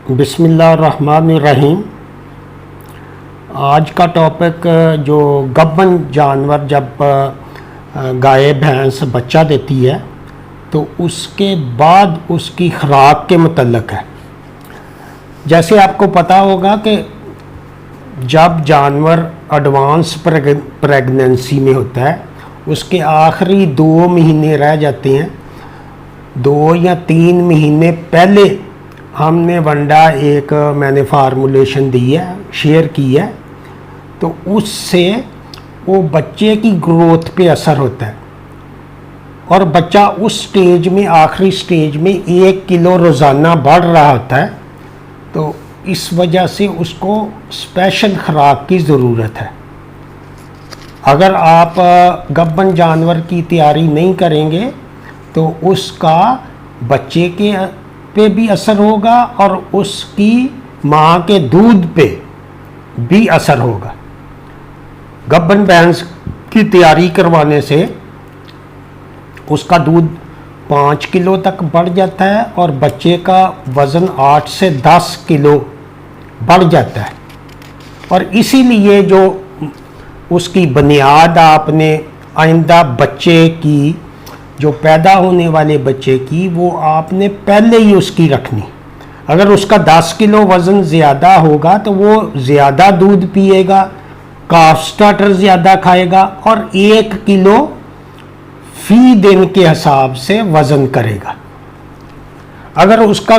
बिस्मिल्लाहिर्रहमानिर्रहीम। आज का टॉपिक जो गब्बन जानवर जब गाय भैंस बच्चा देती है तो उसके बाद उसकी खुराक के मुतल्लक है। जैसे आपको पता होगा कि जब जानवर एडवांस प्रेगनेंसी में होता है, उसके आखिरी 2 महीने रह जाते हैं, 2 या 3 महीने पहले हमने वंडा मैंने फार्मूलेशन दी है, शेयर की है, तो उससे वो बच्चे की ग्रोथ पे असर होता है और बच्चा उस स्टेज में, आखिरी स्टेज में 1 किलो रोज़ाना बढ़ रहा होता है। तो इस वजह से उसको स्पेशल खुराक की ज़रूरत है। अगर आप गब्बन जानवर की तैयारी नहीं करेंगे तो उसका बच्चे के पे भी असर होगा और उसकी माँ के दूध पे भी असर होगा। गब्बन भैंस की तैयारी करवाने से उसका दूध 5 किलो तक बढ़ जाता है और बच्चे का वज़न 8 से 10 किलो बढ़ जाता है। और इसीलिए जो उसकी बुनियाद आपने आइंदा बच्चे की, जो पैदा होने वाले बच्चे की, वो आपने पहले ही उसकी रखनी। अगर उसका 10 किलो वज़न ज़्यादा होगा तो वो ज़्यादा दूध पिएगा, काफ स्टार्टर ज़्यादा खाएगा और 1 किलो फी दिन के हिसाब से वज़न करेगा। अगर उसका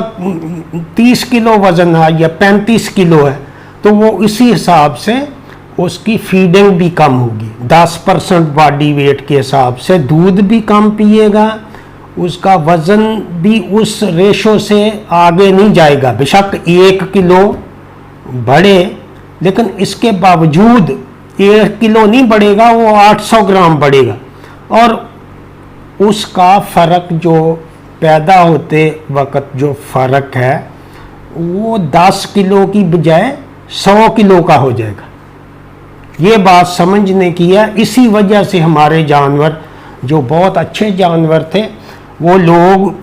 30 किलो वज़न है या 35 किलो है तो वो इसी हिसाब से उसकी फीडिंग भी कम होगी। 10% बॉडी वेट के हिसाब से दूध भी कम पिएगा, उसका वज़न भी उस रेशो से आगे नहीं जाएगा। बेशक 1 किलो बढ़े, लेकिन इसके बावजूद 1 किलो नहीं बढ़ेगा, वो 800 ग्राम बढ़ेगा। और उसका फ़र्क जो पैदा होते वक्त जो फ़र्क है वो 10 किलो की बजाय 100 किलो का हो जाएगा। ये बात समझने की है। इसी वजह से हमारे जानवर जो बहुत अच्छे जानवर थे, वो लोग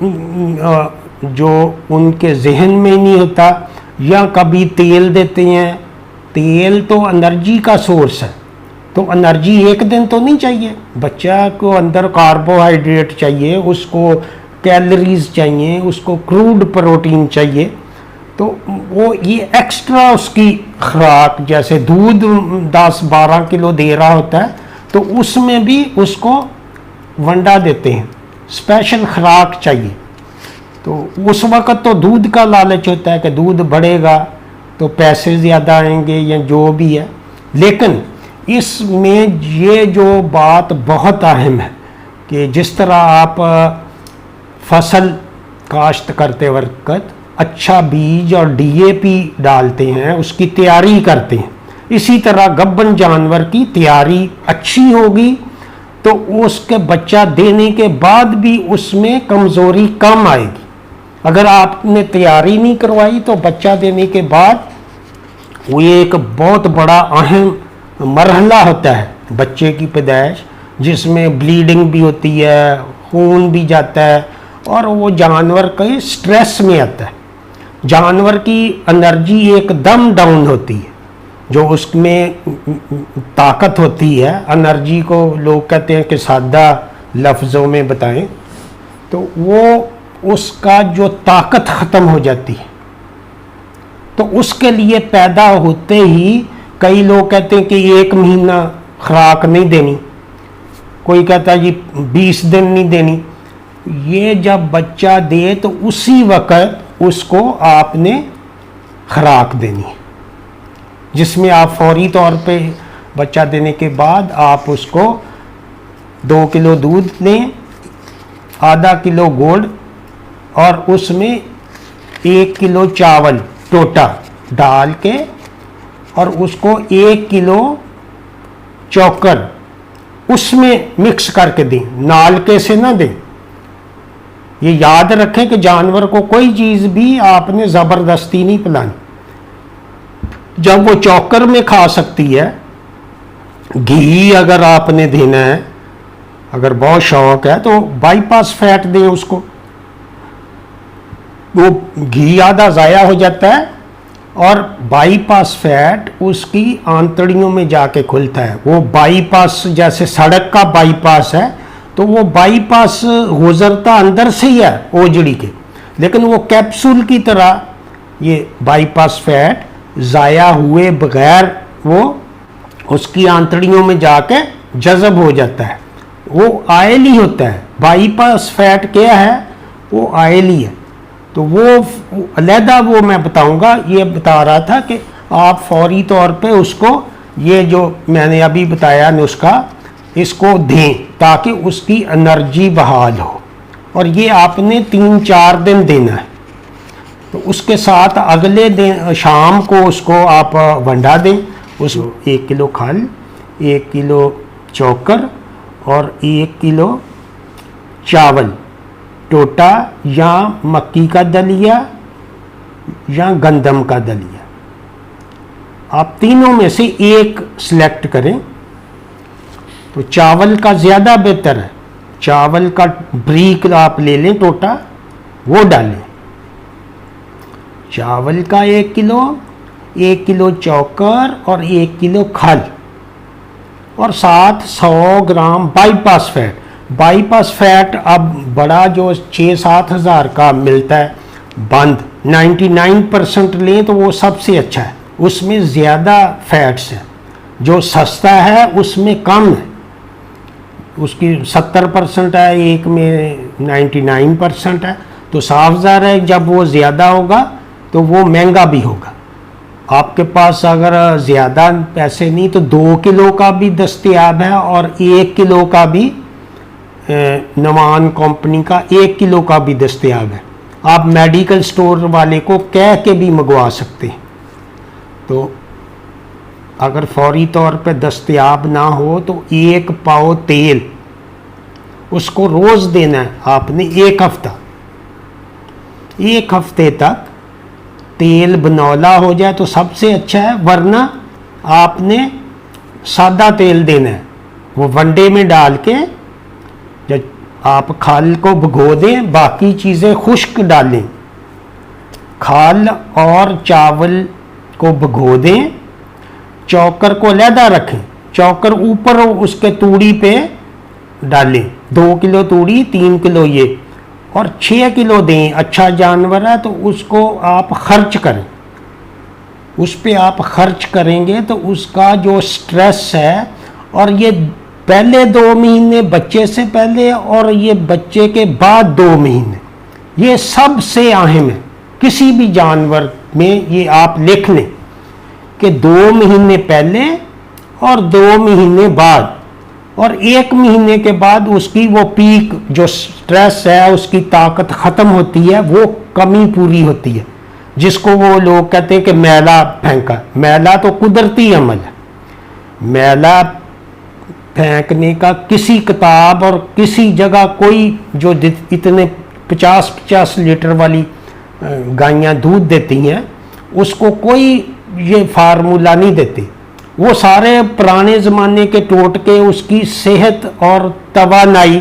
जो उनके जहन में नहीं होता या कभी तेल देते हैं। तेल तो एनर्जी का सोर्स है, तो एनर्जी एक दिन तो नहीं चाहिए। बच्चा को अंदर कार्बोहाइड्रेट चाहिए, उसको कैलोरीज चाहिए, उसको क्रूड प्रोटीन चाहिए। तो वो ये एक्स्ट्रा उसकी खुराक, जैसे दूध 10-12 किलो दे रहा होता है तो उसमें भी उसको वंडा देते हैं, स्पेशल खुराक चाहिए। तो उस वक़्त तो दूध का लालच होता है कि दूध बढ़ेगा तो पैसे ज़्यादा आएंगे या जो भी है। लेकिन इसमें ये जो बात बहुत अहम है कि जिस तरह आप फसल काश्त करते वक्त अच्छा बीज और डीएपी डालते हैं, उसकी तैयारी करते हैं, इसी तरह गब्बन जानवर की तैयारी अच्छी होगी तो उसके बच्चा देने के बाद भी उसमें कमज़ोरी कम आएगी। अगर आपने तैयारी नहीं करवाई तो बच्चा देने के बाद वो एक बहुत बड़ा अहम मरहला होता है बच्चे की पैदाइश, जिसमें ब्लीडिंग भी होती है, खून भी जाता है और वो जानवर के स्ट्रेस में आता है। जानवर की एनर्जी एकदम डाउन होती है। जो उसमें ताकत होती है, एनर्जी को लोग कहते हैं कि सादा लफ्ज़ों में बताएं तो वो उसका जो ताकत ख़त्म हो जाती है। तो उसके लिए पैदा होते ही कई लोग कहते हैं कि 1 महीना खुराक नहीं देनी, कोई कहता है जी 20 दिन नहीं देनी। ये जब बच्चा दे तो उसी वक़्त उसको आपने खुराक देनी है, जिसमें आप फौरी तौर पे बच्चा देने के बाद आप उसको 2 किलो दूध लें, आधा किलो गुड़ और उसमें 1 किलो चावल टोटा डाल के और उसको 1 किलो चोकर उसमें मिक्स करके दें, नालके से ना दें। ये याद रखें कि जानवर को कोई चीज़ भी आपने ज़बरदस्ती नहीं पिलानी। जब वो चोकर में खा सकती है, घी अगर आपने देना है, अगर बहुत शौक है तो बाईपास फैट दें उसको। वो घी आधा ज़ाया हो जाता है और बाईपास फैट उसकी आंतड़ियों में जाके खुलता है। वो बाईपास जैसे सड़क का बाईपास है, तो वो बाईपास गुजरता अंदर से ही है ओजड़ी के, लेकिन वो कैप्सूल की तरह ये बाईपास फैट ज़ाया हुए बगैर वो उसकी आंतड़ियों में जाके जज़ब हो जाता है। वो आयल ही होता है। बाईपास फैट क्या है? वो आयल ही है। तो वो अलहदा वो मैं बताऊंगा। ये बता रहा था कि आप फौरी तौर पे उसको ये जो मैंने अभी बताया नुस्खा इसको दें ताकि उसकी एनर्जी बहाल हो, और ये आपने 3-4 दिन देना है। तो उसके साथ अगले दिन शाम को उसको आप वंडा दें। उस 1 किलो खल, 1 किलो चोकर और 1 किलो चावल, टोटा या मक्की का दलिया या गंदम का दलिया, आप तीनों में से एक सिलेक्ट करें। तो चावल का ज़्यादा बेहतर है। चावल का ब्रीक आप ले लें, टोटा वो डालें। चावल का 1 किलो, 1 किलो चोकर और 1 किलो खल, और साथ 100 ग्राम बाईपास फैट। बाईपास फैट अब बड़ा जो 6-7 हज़ार का मिलता है बंद, 99% लें तो वो सबसे अच्छा है। उसमें ज़्यादा फैट्स हैं। जो सस्ता है उसमें कम है, उसकी 70% है, एक में 99% है। तो साफ ज़ाहिर है जब वो ज़्यादा होगा तो वो महंगा भी होगा। आपके पास अगर ज़्यादा पैसे नहीं तो 2 किलो का भी दस्तयाब है और 1 किलो का भी नवान कंपनी का 1 किलो का भी दस्तयाब है। आप मेडिकल स्टोर वाले को कह के भी मंगवा सकते हैं। तो अगर फौरी तौर पे दस्तयाब ना हो तो 1 पाव तेल उसको रोज़ देना है आपने 1 हफ्ता। 1 हफ्ते तक तेल बनौला हो जाए तो सबसे अच्छा है, वरना आपने सादा तेल देना है। वो वनडे में डाल के जब आप खाल को भिगो दें, बाकी चीज़ें खुश्क डालें। खाल और चावल को भिगो दें, चौकर को अलहदा रखें, चौकर ऊपर उसके तूड़ी पे डालें। 2 किलो तूड़ी, 3 किलो ये, और 6 किलो दें। अच्छा जानवर है तो उसको आप खर्च करें। उस पे आप खर्च करेंगे तो उसका जो स्ट्रेस है, और ये पहले 2 महीने बच्चे से पहले और ये बच्चे के बाद 2 महीने, ये सबसे अहम है किसी भी जानवर में। ये आप लिख लें कि 2 महीने पहले और 2 महीने बाद, और 1 महीने के बाद उसकी वो पीक जो स्ट्रेस है, उसकी ताकत ख़त्म होती है, वो कमी पूरी होती है, जिसको वो लोग कहते हैं कि मैला फेंका। मैला तो कुदरती अमल है। मैला फेंकने का किसी किताब और किसी जगह कोई जो इतने 50-50 लीटर वाली गायें दूध देती हैं उसको कोई ये फार्मूला नहीं देती। वो सारे पुराने ज़माने के टोटके उसकी सेहत और तवानाई,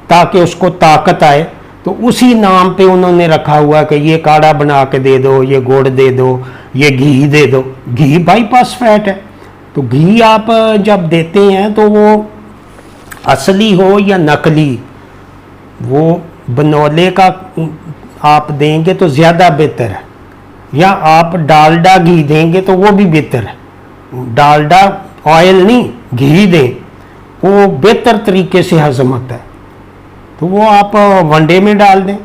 ताकि उसको ताकत आए, तो उसी नाम पे उन्होंने रखा हुआ कि ये काढ़ा बना के दे दो, ये गुड़ दे दो, ये घी दे दो। घी बाईपास फैट है। तो घी आप जब देते हैं तो वो असली हो या नकली, वो बनौले का आप देंगे तो ज़्यादा बेहतर है, या आप डालडा घी देंगे तो वो भी बेहतर है। डालडा ऑयल नहीं, घी दें, वो बेहतर तरीके से हजम होता है। तो वो आप वनडे में डाल दें,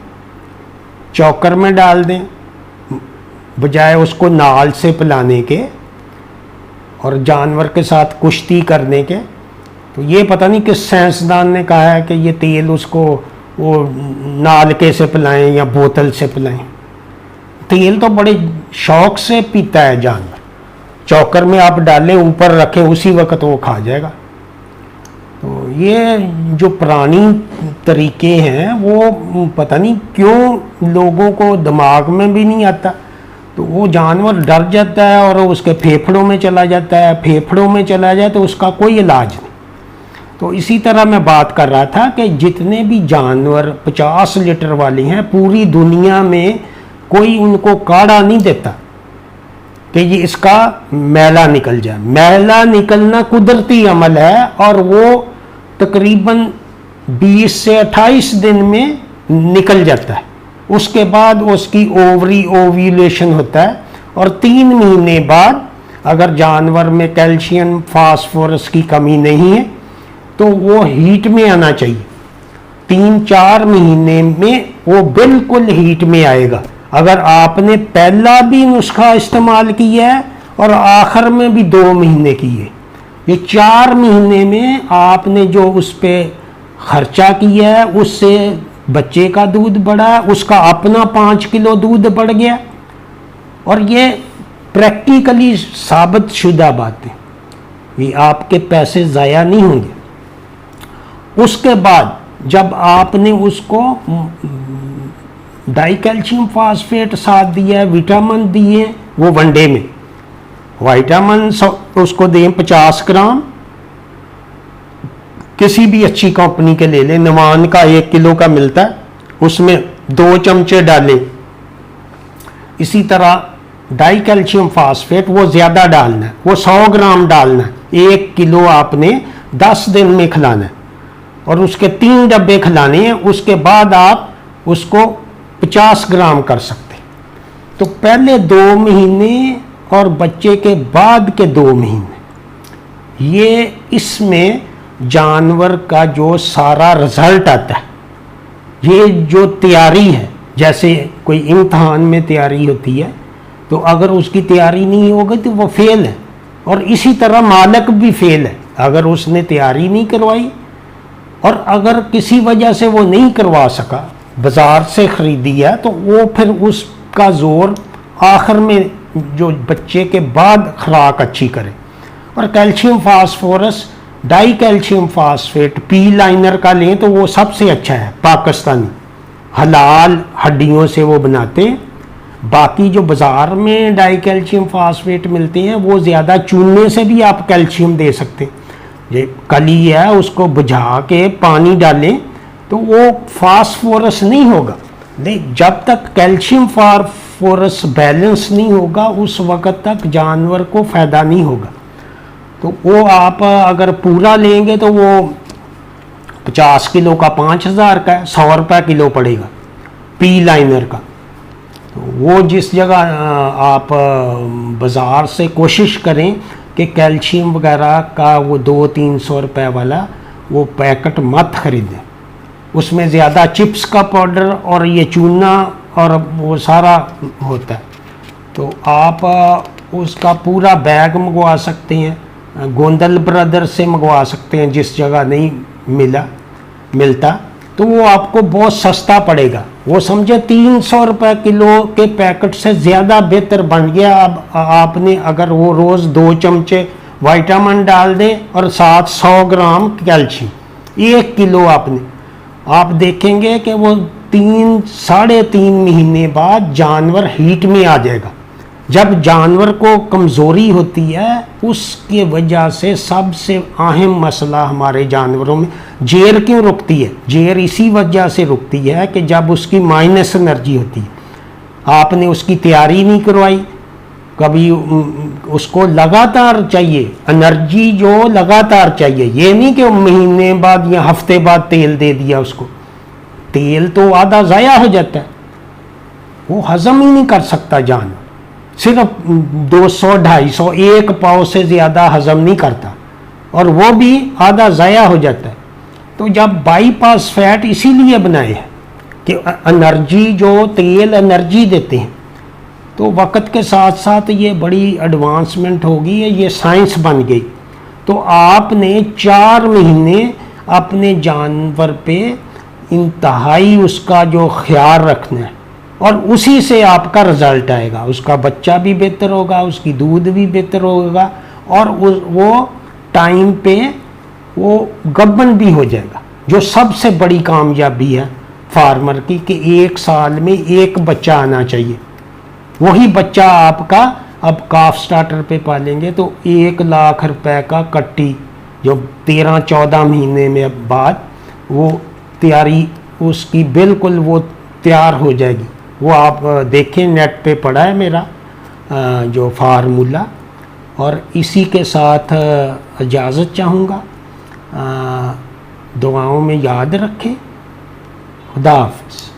चौकर में डाल दें, बजाय उसको नाल से पिलाने के और जानवर के साथ कुश्ती करने के। तो ये पता नहीं किस साइंसदान ने कहा है कि ये तेल उसको वो नालके से पिलाएं या बोतल से पिलाएं। तेल तो बड़े शौक से पीता है जानवर। चौकर में आप डालें, ऊपर रखें, उसी वक्त वो खा जाएगा। तो ये जो पुरानी तरीके हैं वो पता नहीं क्यों लोगों को दिमाग में भी नहीं आता। तो वो जानवर डर जाता है और उसके फेफड़ों में चला जाता है। फेफड़ों में चला जाए तो उसका कोई इलाज नहीं। तो इसी तरह मैं बात कर रहा था कि जितने भी जानवर 50 लीटर वाले हैं पूरी दुनिया में, कोई उनको काढ़ा नहीं देता कि ये इसका मैला निकल जाए। मैला निकलना कुदरती अमल है और वो तकरीबन 20 से 28 दिन में निकल जाता है। उसके बाद उसकी ओव्यूलेशन होता है और 3 महीने बाद अगर जानवर में कैल्शियम फास्फोरस की कमी नहीं है तो वो हीट में आना चाहिए। 3-4 महीने में वो बिल्कुल हीट में आएगा। अगर आपने पहला भी नुस्खा इस्तेमाल किया है और आखिर में भी 2 महीने किए, ये 4 महीने में आपने जो उस पर खर्चा किया है उससे बच्चे का दूध बढ़ा, उसका अपना 5 किलो दूध बढ़ गया। और ये प्रैक्टिकली साबित शुदा बात है, ये आपके पैसे ज़ाया नहीं होंगे। उसके बाद जब आपने उसको डाई कैल्शियम फास्फेट साथ दिया है, विटामिन दिए, वो वनडे में विटामिन उसको दें 50 ग्राम, किसी भी अच्छी कंपनी के ले लें। नवान का 1 किलो का मिलता है, उसमें 2 चमचे डालें। इसी तरह डाई कैल्शियम फास्फेट वो ज़्यादा डालना है, वो 100 ग्राम डालना है। 1 किलो आपने 10 दिन में खिलाना है और उसके 3 डब्बे खिलाने हैं। उसके बाद आप उसको 50 ग्राम कर सकते हैं। तो पहले 2 महीने और बच्चे के बाद के 2 महीने, ये इसमें जानवर का जो सारा रिजल्ट आता है, ये जो तैयारी है, जैसे कोई इम्तहान में तैयारी होती है तो अगर उसकी तैयारी नहीं होगी तो वो फेल है। और इसी तरह मालिक भी फेल है अगर उसने तैयारी नहीं करवाई। और अगर किसी वजह से वो नहीं करवा सका, बाज़ार से ख़रीदी है, तो वो फिर उसका ज़ोर आखिर में जो बच्चे के बाद खुराक अच्छी करे। और calcium phosphorus, die calcium phosphate P liner का लें तो वो सबसे अच्छा है, पाकिस्तानी हलाल हड्डियों से वो बनाते हैं। बाकी जो बाज़ार में डाई कैल्शियम फास्फेट मिलते हैं वो ज़्यादा चूने से भी आप कैल्शियम दे सकते हैं। ये कली है, उसको बुझा के पानी डालें तो वो फास्फोरस नहीं होगा। नहीं, जब तक कैल्शियम फास्फोरस बैलेंस नहीं होगा उस वक़्त तक जानवर को फ़ायदा नहीं होगा। तो वो आप अगर पूरा लेंगे तो वो 50 किलो का 5000 का है, 100 रुपये किलो पड़ेगा पी लाइनर का। तो वो जिस जगह आप बाज़ार से कोशिश करें कि कैल्शियम वगैरह का वो 200-300 रुपये वाला वो पैकेट मत ख़रीदें। उसमें ज़्यादा चिप्स का पाउडर और ये चूना और वो सारा होता है। तो आप उसका पूरा बैग मंगवा सकते हैं, गोंदल ब्रदर्स से मंगवा सकते हैं जिस जगह नहीं मिलता, तो वो आपको बहुत सस्ता पड़ेगा। वो समझे 300 रुपये किलो के पैकेट से ज़्यादा बेहतर बन गया। अब आपने अगर वो रोज़ 2 चमचे विटामिन डाल दें और साथ 100 ग्राम कैल्शियम, 1 किलो आप देखेंगे कि वो 3-3.5 महीने बाद जानवर हीट में आ जाएगा। जब जानवर को कमज़ोरी होती है उसके वजह से सबसे अहम मसला हमारे जानवरों में जेर क्यों रुकती है। जेर इसी वजह से रुकती है कि जब उसकी माइनस एनर्जी होती है, आपने उसकी तैयारी नहीं करवाई। कभी उसको लगातार चाहिए एनर्जी, जो लगातार चाहिए, ये नहीं कि महीने बाद या हफ्ते बाद तेल दे दिया उसको। तेल तो आधा ज़ाया हो जाता है, वो हज़म ही नहीं कर सकता जानवर। सिर्फ 200-250 1 पाव से ज़्यादा हज़म नहीं करता और वो भी आधा ज़ाया हो जाता है। तो जब बाईपास फैट इसीलिए बनाए हैं कि एनर्जी, जो तेल एनर्जी देते हैं, तो वक्त के साथ साथ ये बड़ी एडवांसमेंट होगी, ये साइंस बन गई। तो आपने 4 महीने अपने जानवर पे इंतहाई उसका जो ख्याल रखना है और उसी से आपका रिज़ल्ट आएगा। उसका बच्चा भी बेहतर होगा, उसकी दूध भी बेहतर होगा और वो टाइम पे वो गब्बन भी हो जाएगा। जो सबसे बड़ी कामयाबी है फार्मर की कि 1 साल में 1 बच्चा आना चाहिए। वही बच्चा आपका अब काफ स्टार्टर पे पालेंगे तो 1 लाख रुपए का कट्टी जो 13-14 महीने में बाद वो तैयारी उसकी बिल्कुल वो तैयार हो जाएगी। वो आप देखें, नेट पे पड़ा है मेरा जो फार्मूला। और इसी के साथ इजाज़त चाहूँगा। दुआओं में याद रखें। खुदा हाफ़िज़।